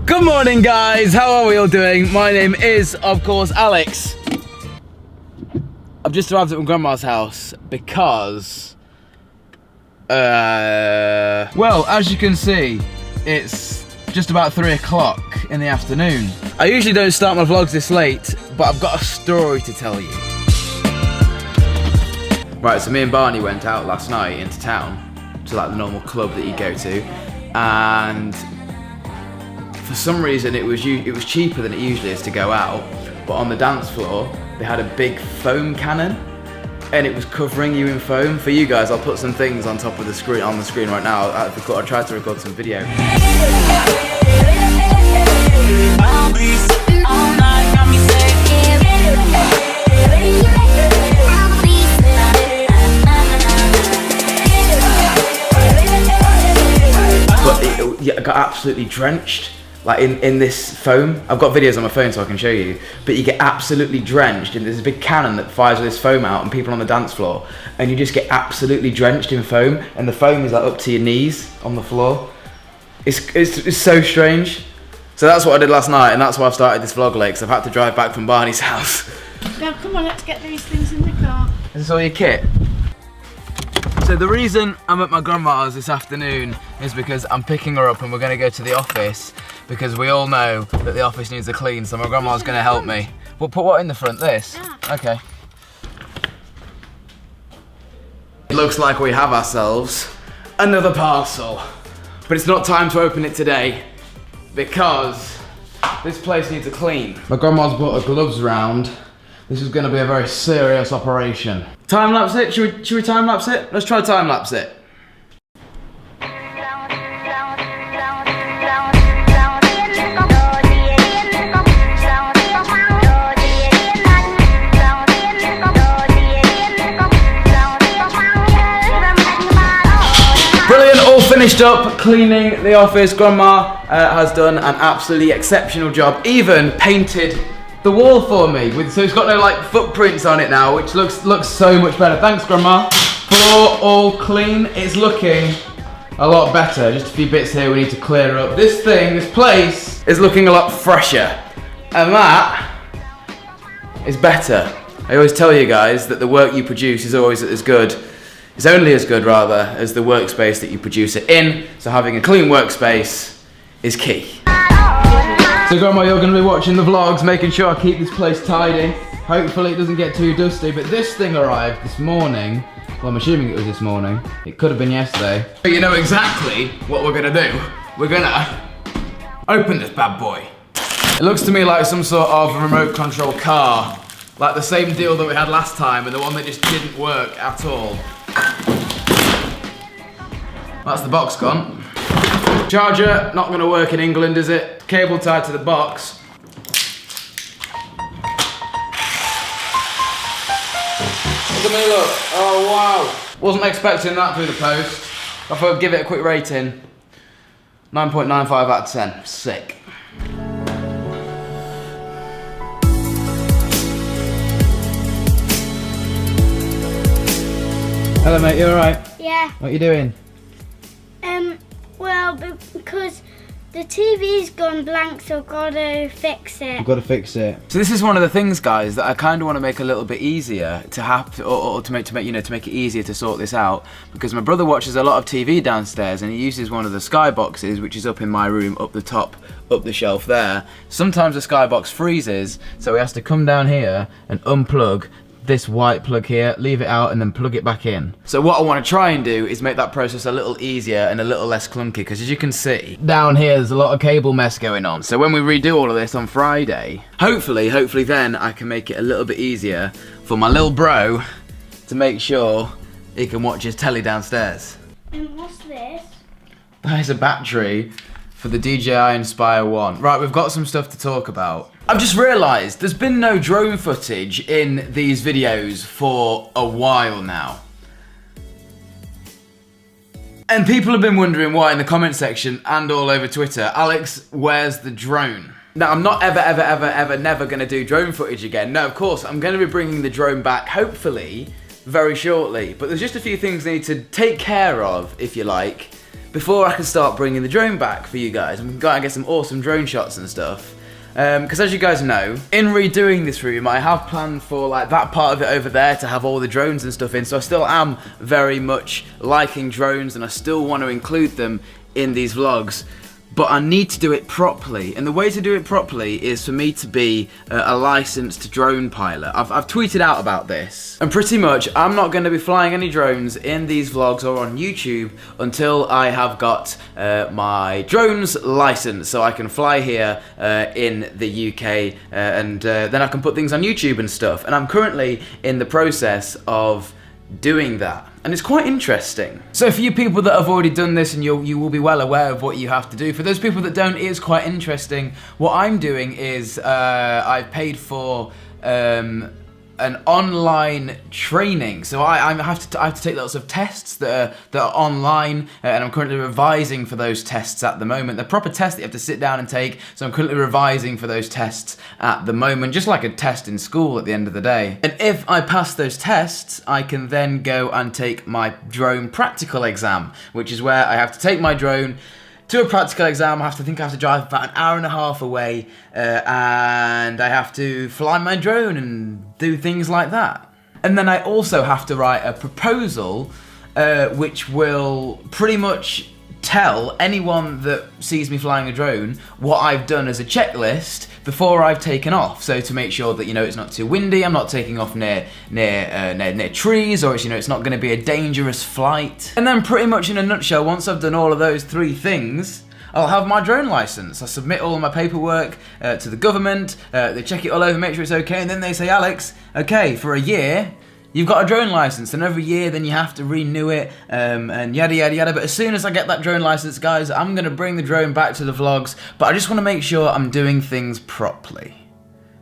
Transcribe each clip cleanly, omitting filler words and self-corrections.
Good morning, guys. How are we all doing? My name is, of course, Alex. I've just arrived at my grandma's house because, well, as you can see, it's just about 3 o'clock in the afternoon. I usually don't start my vlogs this late, but I've got a story to tell you. Right, so me and Barney went out last night into town to like the normal club that you go to, and for some reason it was cheaper than it usually is to go out, but on the dance floor they had a big foam cannon and it was covering you in foam. For you guys, I'll put some things on top of the screen right now. I tried to record some video. I got absolutely drenched, like in this foam. I've got videos on my phone so I can show you, but you get absolutely drenched, and there's a big cannon that fires this foam out and people on the dance floor, and you just get absolutely drenched in foam, and the foam is like up to your knees on the floor. It's so strange. So that's what I did last night, and that's why I've started this vlog late, because I've had to drive back from Barney's house. Now come on, let's get these things in the car. Is this all your kit? So the reason I'm at my grandma's this afternoon is because I'm picking her up and we're going to go to the office, because we all know that the office needs a clean, so my grandma's going to help me. We'll put what in the front? This? Yeah. Okay. It looks like we have ourselves another parcel, but it's not time to open it today because this place needs a clean. My grandma's brought her gloves round. This is going to be a very serious operation. Time lapse it? Should we time lapse it? Let's try time lapse it. Brilliant, all finished up cleaning the office. Grandma has done an absolutely exceptional job, even painted the wall for me, so it's got no like footprints on it now, which looks so much better. Thanks, Grandma. Floor all clean. It's looking a lot better. Just a few bits here we need to clear up. This place is looking a lot fresher, and that is better. I always tell you guys that the work you produce is always as good. It's only as good, rather, as the workspace that you produce it in. So having a clean workspace is key. So Grandma, you're going to be watching the vlogs, making sure I keep this place tidy. Hopefully it doesn't get too dusty, but this thing arrived this morning. Well, I'm assuming it was this morning. It could have been yesterday. But you know exactly what we're going to do. We're going to open this bad boy. It looks to me like some sort of remote control car. Like the same deal that we had last time, and the one that just didn't work at all. That's the box gone. Charger, not going to work in England, is it? Cable tied to the box. Look at me, look. Oh, wow. Wasn't expecting that through the post. I thought I'd give it a quick rating. 9.95 out of 10. Sick. Hello, mate. You alright? Yeah. What are you doing? Well, because the TV's gone blank, so I've got to fix it. You've got to fix it. So this is one of the things, guys, that I kind of want to make a little bit easier to have, or to make it easier to sort this out, because my brother watches a lot of TV downstairs, and he uses one of the Sky Boxes, which is up in my room, up the top, up the shelf there. Sometimes the Sky Box freezes, so he has to come down here and unplug this white plug here, leave it out, and then plug it back in. So what I want to try and do is make that process a little easier and a little less clunky, because as you can see, down here there's a lot of cable mess going on. So when we redo all of this on Friday, hopefully then I can make it a little bit easier for my little bro to make sure he can watch his telly downstairs. And what's this? That is a battery for the DJI Inspire 1. Right, we've got some stuff to talk about. I've just realised there's been no drone footage in these videos for a while now. And people have been wondering why in the comment section and all over Twitter, Alex, where's the drone? Now, I'm not never going to do drone footage again. No, of course, I'm going to be bringing the drone back, hopefully, very shortly. But there's just a few things I need to take care of, if you like, before I can start bringing the drone back for you guys, and we can go out and get some awesome drone shots and stuff. Because as you guys know, in redoing this room, I have planned for like that part of it over there to have all the drones and stuff in, so I still am very much liking drones and I still want to include them in these vlogs. But I need to do it properly, and the way to do it properly is for me to be a licensed drone pilot. I've tweeted out about this, and pretty much I'm not going to be flying any drones in these vlogs or on YouTube until I have got my drones license, so I can fly here in the UK, and then I can put things on YouTube and stuff. And I'm currently in the process of doing that, and it's quite interesting. So for you people that have already done this, and you will be well aware of what you have to do. For those people that don't, it is quite interesting. What I'm doing is I've paid for an online training, so I have to take lots of tests that are online, and I'm currently revising for those tests at the moment. They're proper tests that you have to sit down and take, so I'm currently revising for those tests at the moment, just like a test in school at the end of the day. And if I pass those tests, I can then go and take my drone practical exam, which is where I have to take my drone to a practical exam. I have to drive about an hour and a half away, and I have to fly my drone and do things like that. And then I also have to write a proposal, which will pretty much tell anyone that sees me flying a drone what I've done as a checklist before I've taken off. So to make sure that, you know, it's not too windy, I'm not taking off near trees, or it's, you know, it's not going to be a dangerous flight. And then pretty much in a nutshell, once I've done all of those 3 things, I'll have my drone license. I submit all of my paperwork to the government, they check it all over, make sure it's okay, and then they say, Alex, okay, for a year, you've got a drone license, and every year then you have to renew it, and yada yada yada. But as soon as I get that drone license, guys, I'm going to bring the drone back to the vlogs, but I just want to make sure I'm doing things properly.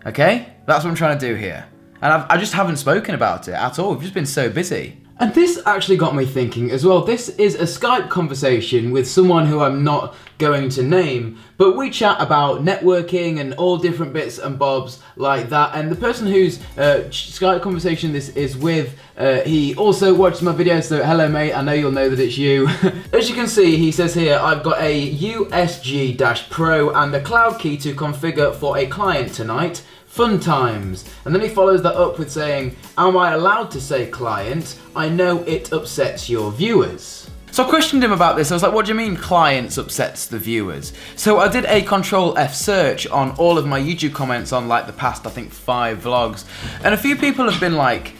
Okay? That's what I'm trying to do here. And I just haven't spoken about it at all. We've just been so busy. And this actually got me thinking as well. This is a Skype conversation with someone who I'm not going to name, but we chat about networking and all different bits and bobs like that. And the person whose Skype conversation this is with, he also watches my videos, so hello mate, I know you'll know that it's you. As you can see, he says here, I've got a USG-Pro and a cloud key to configure for a client tonight. Fun times. And then he follows that up with saying, am I allowed to say client? I know it upsets your viewers. So I questioned him about this. I was like, what do you mean clients upsets the viewers? So I did a Control F search on all of my YouTube comments on like the past, I think 5 vlogs. And a few people have been like,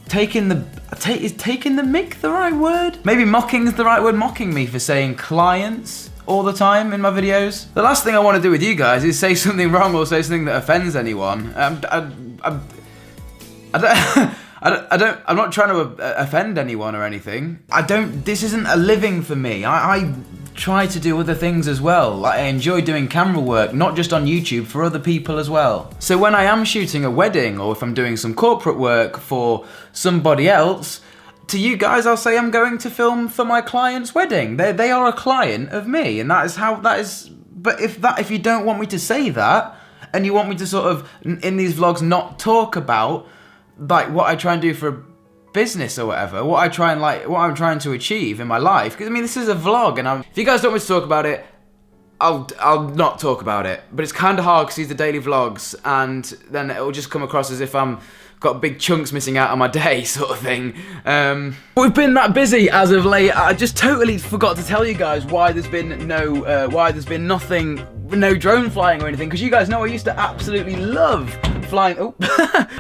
is taking the mick the right word? Maybe mocking is the right word, mocking me for saying clients all the time in my videos. The last thing I want to do with you guys is say something wrong or say something that offends anyone. I'm not trying to offend anyone or anything. This isn't a living for me. I try to do other things as well. Like, I enjoy doing camera work, not just on YouTube, for other people as well. So when I am shooting a wedding, or if I'm doing some corporate work for somebody else, to you guys, I'll say I'm going to film for my client's wedding. They are a client of me, and that is how that is. But if you don't want me to say that, and you want me to sort of, in these vlogs, not talk about like what I try and do for a business or whatever, what I'm trying to achieve in my life, because I mean, this is a vlog, and if you guys don't want me to talk about it, I'll not talk about it. But it's kind of hard because these are daily vlogs, and then it will just come across as if I'm got big chunks missing out on my day, sort of thing. We've been that busy as of late. I just totally forgot to tell you guys why there's been no drone flying or anything, because you guys know I used to absolutely love flying.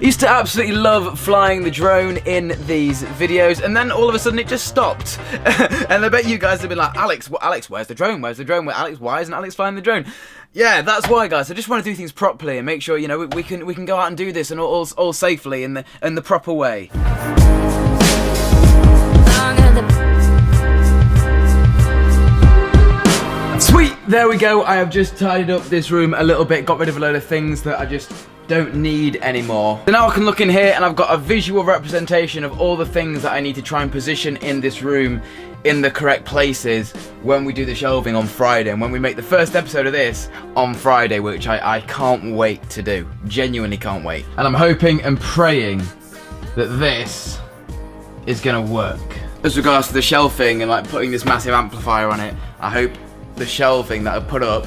Used to absolutely love flying the drone in these videos, and then all of a sudden it just stopped. And I bet you guys have been like, Alex, where's the drone? Where's the drone? Alex, why isn't Alex flying the drone? Yeah, that's why, guys. I just want to do things properly and make sure, you know, we can go out and do this and all safely in the proper way. Sweet, there we go. I have just tidied up this room a little bit, got rid of a load of things that I just don't need anymore. So now I can look in here and I've got a visual representation of all the things that I need to try and position in this room in the correct places when we do the shelving on Friday, and when we make the first episode of this on Friday, which I can't wait to do. Genuinely can't wait. And I'm hoping and praying that this is gonna work. as regards to the shelving and like putting this massive amplifier on it, I hope the shelving that I put up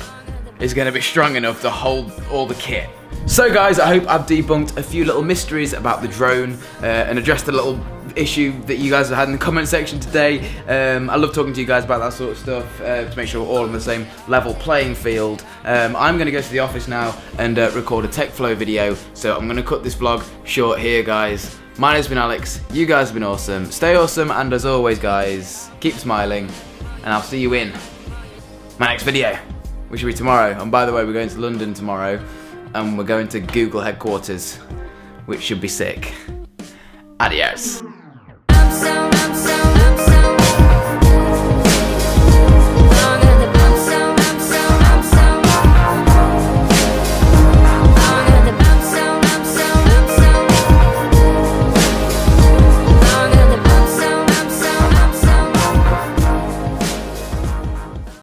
is going to be strong enough to hold all the kit. So guys, I hope I've debunked a few little mysteries about the drone and addressed a little issue that you guys have had in the comment section today. I love talking to you guys about that sort of stuff to make sure we're all on the same level playing field. I'm going to go to the office now and record a tech flow video, so I'm going to cut this vlog short here, guys. My name's been Alex, you guys have been awesome, stay awesome, and as always guys, keep smiling, and I'll see you in my next video, which will be tomorrow. And by the way, we're going to London tomorrow, and we're going to Google headquarters, which should be sick. Adios.